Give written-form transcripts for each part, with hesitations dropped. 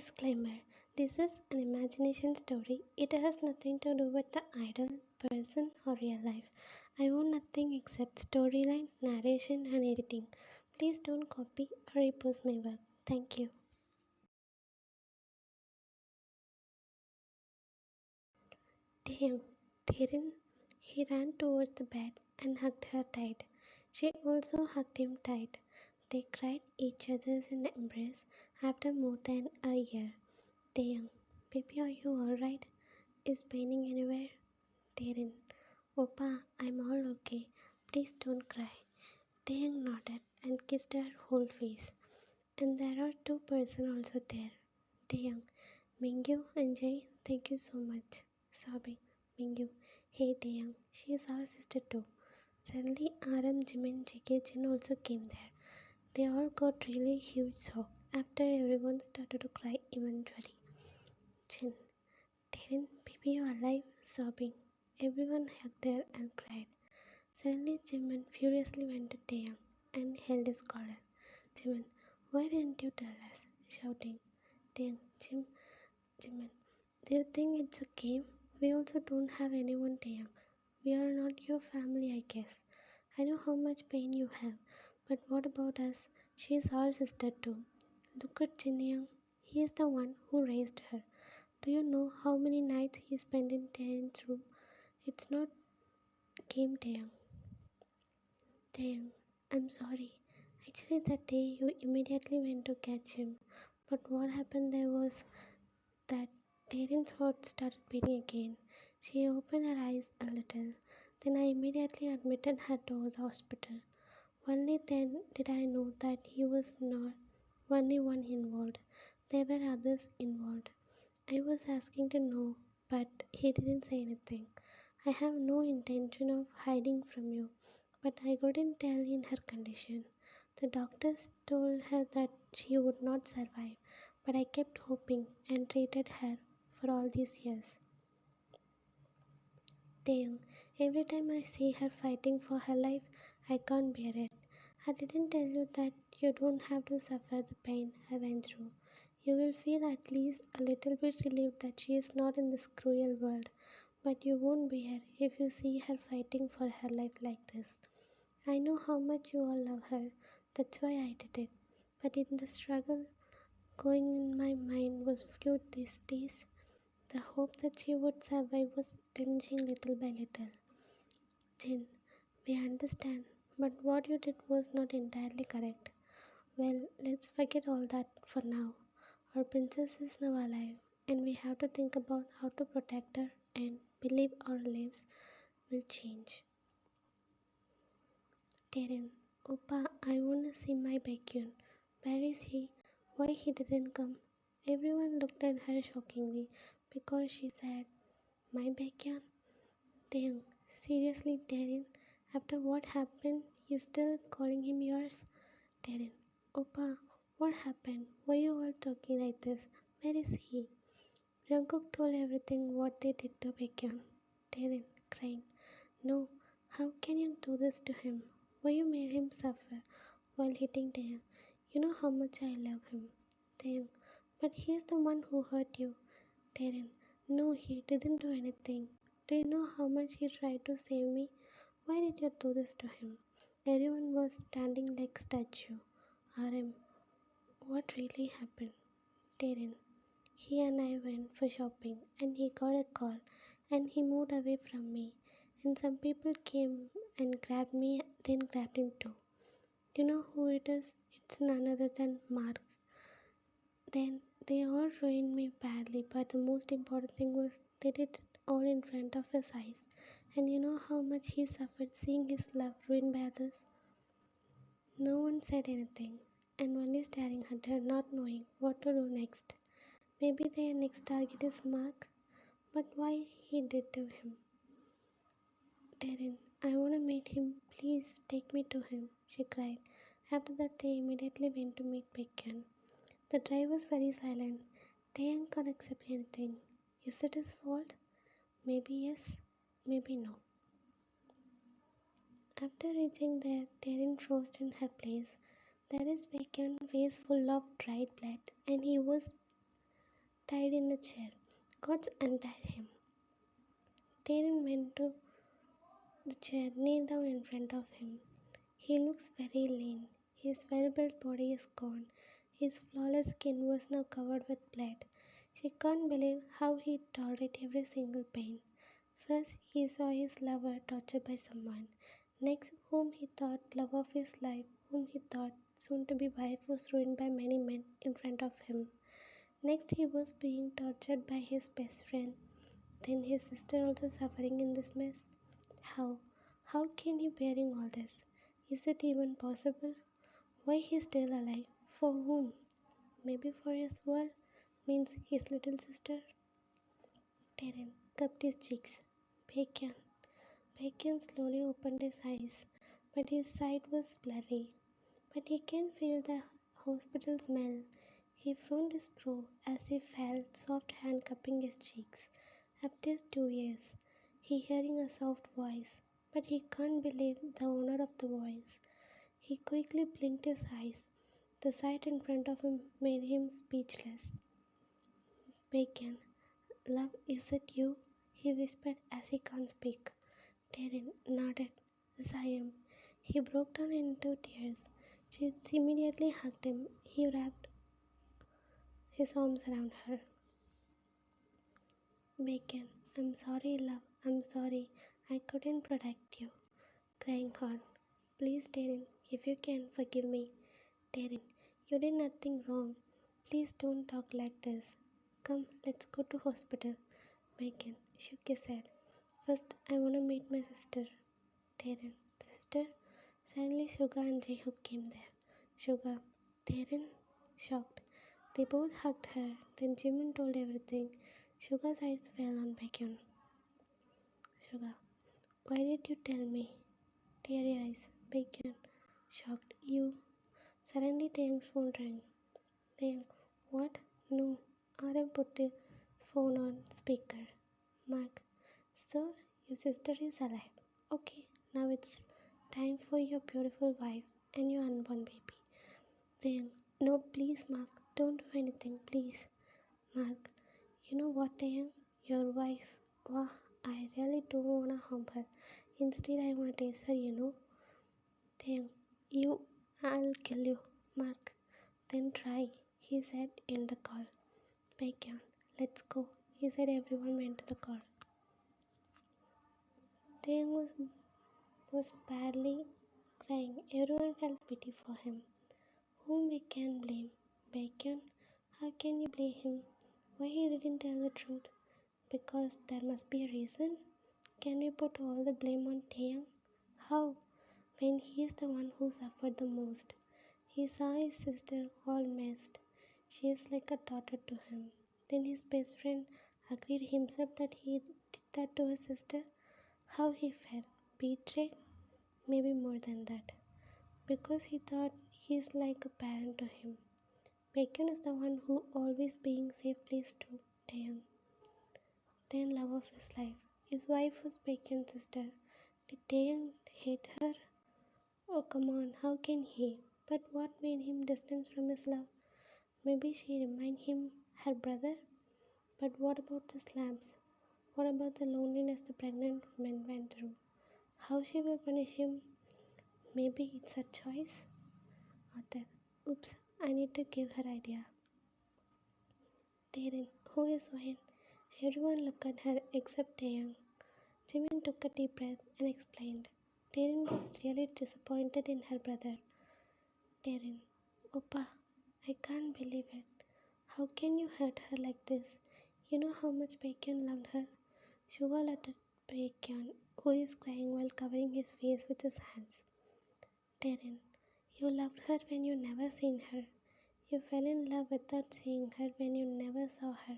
Disclaimer: this is an imagination story. It has nothing to do with the idol, person, or real life. I own nothing except storyline, narration, and editing. Please don't copy or repost my work. Thank you. Taehyung. Taerin. He ran towards the bed and hugged her tight. She also hugged him tight. They cried each other's in embrace after more than a year. Taehyung. Baby, are you alright? Is paining anywhere? Taerin. Oppa, I'm all okay. Please don't cry. Taehyung nodded and kissed her whole face. And there are two persons also there. Taehyung. Mingyu and Jay, thank you so much. Sobbing. Mingyu. Hey Taehyung, she is our sister too. Suddenly Aram, Jimin, JK, Jin also came there. They all got really huge shock after everyone started to cry eventually. Jin. Taerin, baby, you alive? Sobbing. Everyone hugged her and cried. Suddenly Jimin furiously went to Taehyung and held his collar. Jimin, why didn't you tell us? Shouting. Taehyung, Jimin, do you think it's a game? We also don't have anyone, Taehyung. We are not your family, I guess. I know how much pain you have, but what about us? She is our sister too. Look at Jinyoung. He is the one who raised her. Do you know how many nights he spent in Taehyung's room? It's not game, Taehyung. Taehyung, I'm sorry. Actually, that day you immediately went to catch him. But what happened there was that Taehyung's heart started beating again. She opened her eyes a little. Then I immediately admitted her to the hospital. Only then did I know that he was not only one involved. There were others involved. I was asking to know, but he didn't say anything. I have no intention of hiding from you, but I couldn't tell in her condition. The doctors told her that she would not survive, but I kept hoping and treated her for all these years. Taehyung, every time I see her fighting for her life, I can't bear it. I didn't tell you that you don't have to suffer the pain I went through. You will feel at least a little bit relieved that she is not in this cruel world, but you won't bear if you see her fighting for her life like this. I know how much you all love her, that's why I did it. But in the struggle going in my mind was few these days. The hope that she would survive was diminishing little by little. Jin, we understand, but what you did was not entirely correct. Well, let's forget all that for now. Our princess is now alive, and we have to think about how to protect her and believe our lives will change. Taerin, Oppa, I wanna see my Baekhyun. Where is he? Why he didn't come? Everyone looked at her shockingly because she said, my Baekhyun? Taehyung, seriously, Taerin, after what happened, you still calling him yours? Taerin, Oppa, what happened? Why you all talking like this? Where is he? Jungkook told everything what they did to Baekhyun. Taerin, crying, no, how can you do this to him? Why you made him suffer while hitting Taehyung? You know how much I love him. Taehyung, but he is the one who hurt you. Taerin, no, he didn't do anything. Do you know how much he tried to save me? Why did you do this to him? Everyone was standing like statue. RM, what really happened? Taerin, he and I went for shopping and he got a call and he moved away from me. And some people came and grabbed me, then grabbed him too. You know who it is? It's none other than Mark. Then they all ruined me badly, but the most important thing was they did it all in front of his eyes. And you know how much he suffered seeing his love ruined by others? No one said anything, and only staring at her, not knowing what to do next. Maybe their next target is Mark, but why he did to him? Darren, I want to meet him. Please take me to him, she cried. After that, they immediately went to meet Baekhyun. The drive was very silent. Taehyung can't accept anything. Is it his fault? Maybe yes, maybe no. After reaching there, Taehyung froze in her place. There is Baekhyun's face full of dried blood, and he was tied in a chair. Guards untied him. Taehyung went to the chair, kneeled down in front of him. He looks very lean. His well-built body is gone. His flawless skin was now covered with blood. She can't believe how he tolerated every single pain. First, he saw his lover tortured by someone. Next, whom he thought love of his life, whom he thought soon-to-be wife was ruined by many men in front of him. Next, he was being tortured by his best friend. Then his sister also suffering in this mess. How? How can he bearing all this? Is it even possible? Why he still alive? For whom? Maybe for his world? Means his little sister? Terran cupped his cheeks. Bacon. Bacon slowly opened his eyes, but his sight was blurry. But he can feel the hospital smell. He frowned his brow as he felt soft hand cupping his cheeks. After 2 years, he hearing a soft voice, but he can't believe the owner of the voice. He quickly blinked his eyes. The sight in front of him made him speechless. Bacon, love, is it you? He whispered as he can't speak. Terran nodded. Yes, I am. He broke down into tears. She immediately hugged him. He wrapped his arms around her. Bacon, I'm sorry, love. I'm sorry. I couldn't protect you. Crying hard. Please, Terran, if you can, forgive me. Terran, you did nothing wrong. Please don't talk like this. Come, let's go to hospital. Bacon shook his head. First, I want to meet my sister. Terran, sister? Suddenly, Suga and Jacob came there. Suga, Terran, shocked. They both hugged her. Then Jimin told everything. Suga's eyes fell on Bacon. Suga, why did you tell me? Teary eyes. Bacon, shocked. You. Suddenly, Taehyung's phone rang. Taehyung, what? No. RM put his phone on speaker. Mark, so your sister is alive. Okay, now it's time for your beautiful wife and your unborn baby. Taehyung, no, please, Mark, don't do anything, please. Mark, you know what, Taehyung? Your wife. Wow, I really don't wanna harm her. Instead, I wanna taste her, you know. Taehyung, you, I'll kill you. Mark, then try, he said in the call. Bacon, let's go. He said everyone went to the car. Taehyung was badly crying. Everyone felt pity for him. Whom we can blame? Bacon? How can you blame him? Why he didn't tell the truth? Because there must be a reason. Can we put all the blame on Taehyung? How? When he is the one who suffered the most. He saw his sister all messed. She is like a daughter to him. Then his best friend agreed himself that he did that to his sister. How he felt? Betrayed? Maybe more than that. Because he thought he is like a parent to him. Bacon is the one who always being safe place to Taehyung. Then love of his life. His wife was Bacon's sister. Did Taehyung hate her? Oh come on, how can he? But what made him distant from his love? Maybe she reminded him her brother? But what about the slams? What about the loneliness the pregnant woman went through? How she will punish him? Maybe it's a choice? Author. Oops, I need to give her idea. Taehyung, who is Wayne? Everyone looked at her except Taehyung. Jimin took a deep breath and explained. Taehyung was really disappointed in her brother. Taehyung, Oppa, I can't believe it. How can you hurt her like this? You know how much Bacon loved her? Suga looked at Bacon, who is crying while covering his face with his hands. Taehyung, you loved her when you never seen her. You fell in love without seeing her when you never saw her.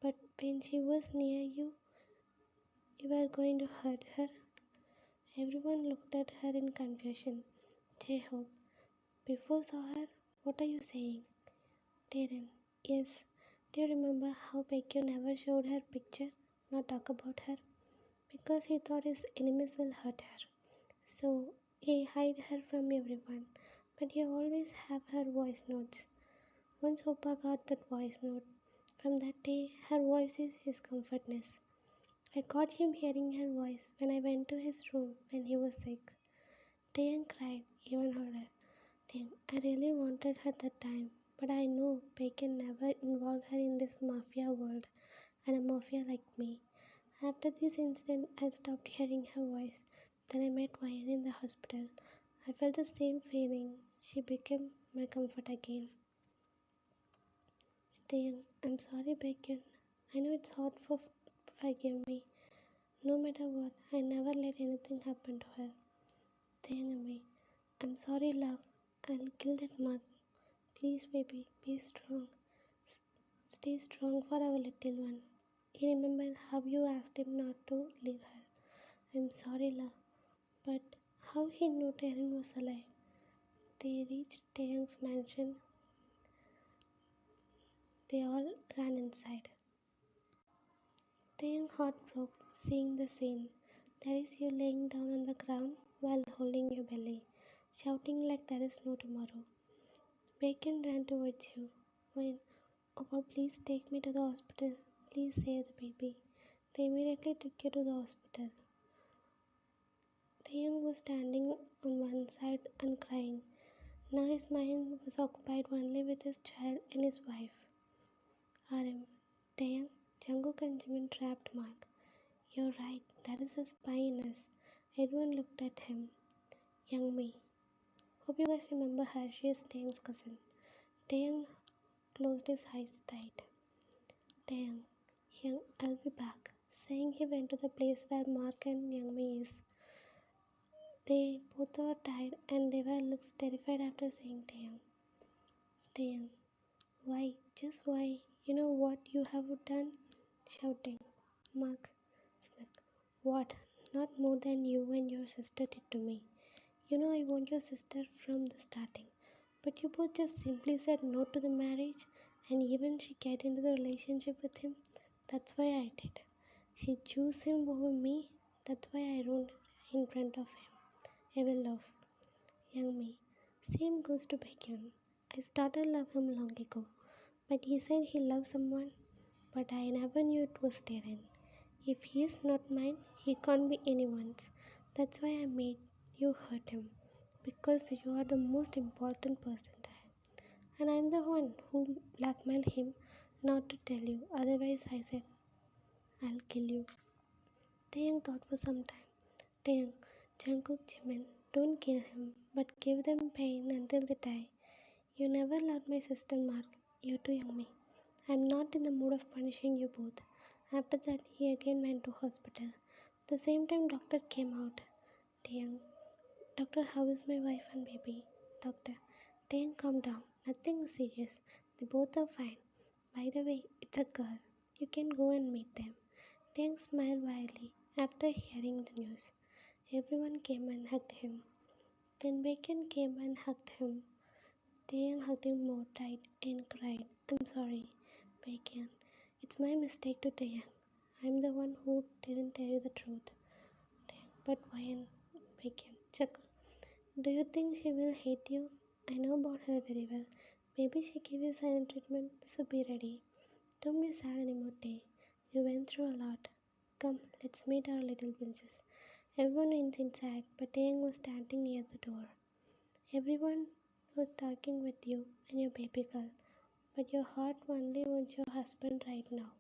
But when she was near you, you were going to hurt her. Everyone looked at her in confusion. J-Hope, before saw her, what are you saying? Taehyung, yes. Do you remember how Bacon never showed her picture, not talk about her? Because he thought his enemies will hurt her. So he hid her from everyone. But you always have her voice notes. Once Oppa got that voice note, From that day, her voice is his comfortness. I caught him hearing her voice when I went to his room when he was sick. Taehyung cried even harder. Taehyung, I really wanted her that time, but I know Bacon never involved her in this mafia world and a mafia like me. After this incident, I stopped hearing her voice. Then I met Ryan in the hospital. I felt the same feeling. She became my comfort again. Taehyung, I'm sorry, Bacon. I know it's hard for forgive me. No matter what, I never let anything happen to her. Taehyung, I'm sorry, love. I'll kill that mug. Please, baby, be strong. S- Stay strong for our little one. He remembered how you asked him not to leave her. I'm sorry, love. But how he knew Taehyung was alive? They reached Taehyung's mansion. They all ran inside. Taehyung heart broke seeing the scene. There is you laying down on the ground while holding your belly, shouting like there is no tomorrow. Bacon ran towards you. When, Opa, please take me to the hospital. Please save the baby. They immediately took you to the hospital. Taehyung was standing on one side and crying. Now his mind was occupied only with his child and his wife. RM. Taehyung, Jungkook and Jimin trapped Mark. You're right, that is a spy in us. Everyone looked at him. Young me. Hope you guys remember her, she is Taehyung's cousin. Taehyung closed his eyes tight. Taehyung, Young, I'll be back. Saying he went to the place where Mark and Youngmi is. They both were tired and they were looks terrified after seeing Taehyung. Taehyung, why? Just why? You know what you have done? Shouting. Mark, Smith, what? Not more than you and your sister did to me. You know I want your sister from the starting. But you both just simply said no to the marriage and even she get into the relationship with him. That's why I did. She chose him over me. That's why I wrote in front of him. I will love. Young me. Same goes to Bacon. I started love him long ago. But he said he loves someone. But I never knew it was Darren. If he is not mine, he can't be anyone's. That's why I made you hurt him. Because you are the most important person to him. And I'm the one who blackmailed him not to tell you. Otherwise, I said, I'll kill you. Taeyang thought for some time. Taeyang, Jungkook, Jimin, don't kill him, but give them pain until they die. You never loved my sister Mark. You too young me. I'm not in the mood of punishing you both. After that, he again went to hospital. The same time, doctor came out. Taeyang, doctor, how is my wife and baby? Doctor, Taeyang, calm down. Nothing serious. They both are fine. By the way, it's a girl. You can go and meet them. Taeyang smiled widely after hearing the news. Everyone came and hugged him. Then Bacon came and hugged him. Taeyang hugged him more tight and cried, I'm sorry, Bacon. It's my mistake to Taeyang. I'm the one who didn't tell you the truth. Taeyang, but why and Bacon chuckled. Do you think she will hate you? I know about her very well. Maybe she gave you silent treatment, so be ready. Don't be sad anymore, Tay. You went through a lot. Come, let's meet our little princess. Everyone went inside, but Taeyang was standing near the door. Everyone was talking with you and your baby girl, but your heart only wants your husband right now.